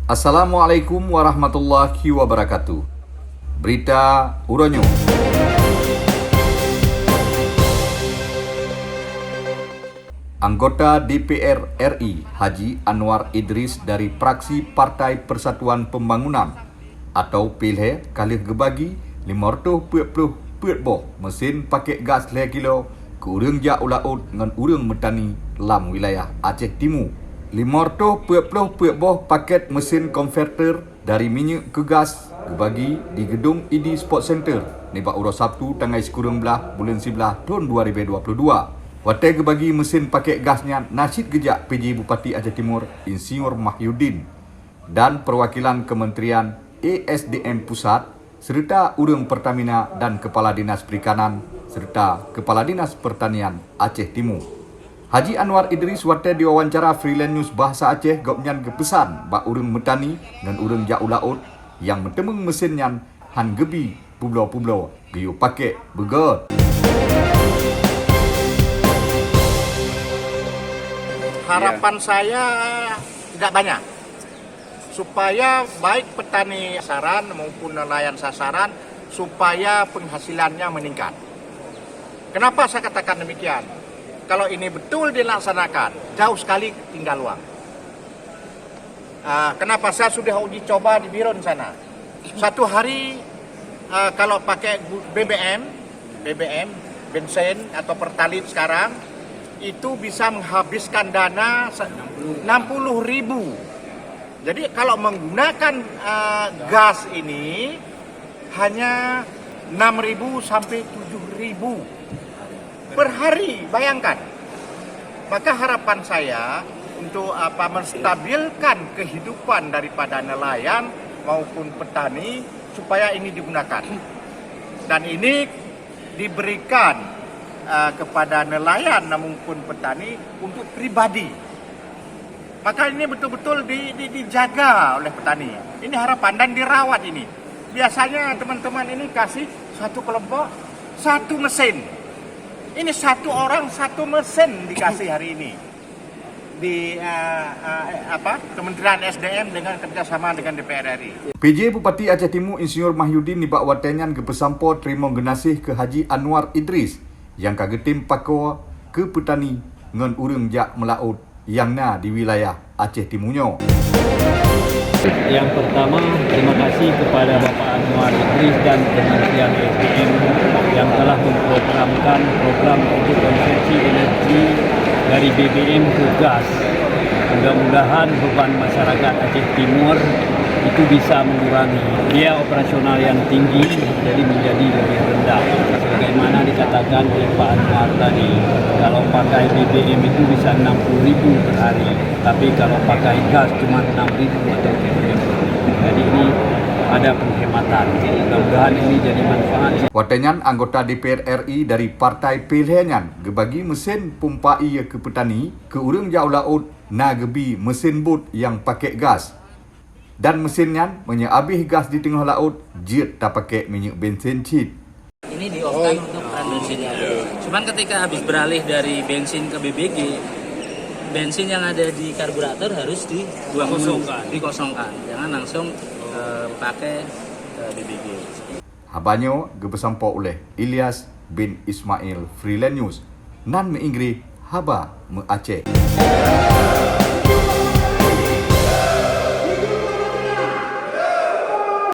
Assalamualaikum warahmatullahi wabarakatuh. Berita Uronyo. Anggota DPR RI Haji Anwar Idris dari fraksi Partai Persatuan Pembangunan atau PILHE kalih gebagi 540 boh mesin pakai gas 2 kilo ke urang jak ulaut dengan urang metani lam wilayah Aceh Timur. 540 boh paket mesin konverter dari minyak ke gas gebagi di gedung ID Sport Center nibak urus Sabtu tanggal 10 bulan 11 tahun 2022. Watai gebagi mesin pakai gasnya nasid gejak PJ Bupati Aceh Timur Insinyur Mahyudin dan perwakilan Kementerian ASDM Pusat serta urang Pertamina dan Kepala Dinas Perikanan serta Kepala Dinas Pertanian Aceh Timur. Haji Anwar Idris watai diwawancara Freelance News Bahasa Aceh gopnyan kepesan bak urang metani dan urang jak ulaut yang mentemeng mesinnya han gebi pulau-pulau geyo pakai begot. Harapan saya tidak banyak, supaya baik petani sasaran maupun nelayan sasaran, supaya penghasilannya meningkat. Kenapa saya katakan demikian? Kalau ini betul dilaksanakan, jauh sekali tinggal uang. Kenapa saya sudah uji coba di Biron sana. Satu hari kalau pakai BBM, bensin atau pertalite sekarang, itu bisa menghabiskan dana 60.000. Jadi kalau menggunakan gas ini hanya 6.000 sampai 7.000 per hari, bayangkan. Maka harapan saya untuk menstabilkan kehidupan daripada nelayan maupun petani supaya ini digunakan. Dan ini diberikan kepada nelayan maupun petani untuk pribadi. Maka ini betul-betul dijaga oleh petani. Ini harapan dan dirawat ini. Biasanya teman-teman ini kasih satu kelompok satu mesin. Ini satu orang satu mesin dikasih hari ini di Kementerian SDM dengan kerjasama dengan DPR RI. PJ Bupati Aceh Timur Insinyur Mahyudin nibak watenyan gepesampo terima genasih ke Haji Anwar Idris yang kagetim pako ke petani ngan urang jak melaut yang na di wilayah Aceh Timurnya. Yang pertama, terima kasih kepada Bapak Anwar Idris dan Kementerian SDM yang telah memprogramkan program untuk konversi energi dari BBM ke gas. Mudah-mudahan beban masyarakat Aceh Timur itu bisa mengurangi biaya operasional yang tinggi jadi menjadi lebih rendah. Sebagaimana dikatakan oleh Pak Anwar tadi, kalau pakai BBM itu bisa 60.000 per hari, tapi kalau pakai gas cuma 6.000 atau 7.000. Jadi ini ada penghematan. Mudah-mudahan ini jadi manfaat. Watenyan anggota DPR RI dari Partai PILHE gebagi mesin pompa ia ke petani ke urang jauh laut na gebi mesin bot yang pakai gas. Dan mesinnya habis gas di tengah laut, jet tak pakai minyak bensin cheat. Ini di-off-kan untuk peran bensinnya. Cuman ketika habis beralih dari bensin ke BBG, bensin yang ada di karburator harus dikosongkan. Jangan langsung pakai BBG. Habanyo gebesampo oleh Ilyas bin Ismail Freelance News. Nan me Inggris, haba me Aceh.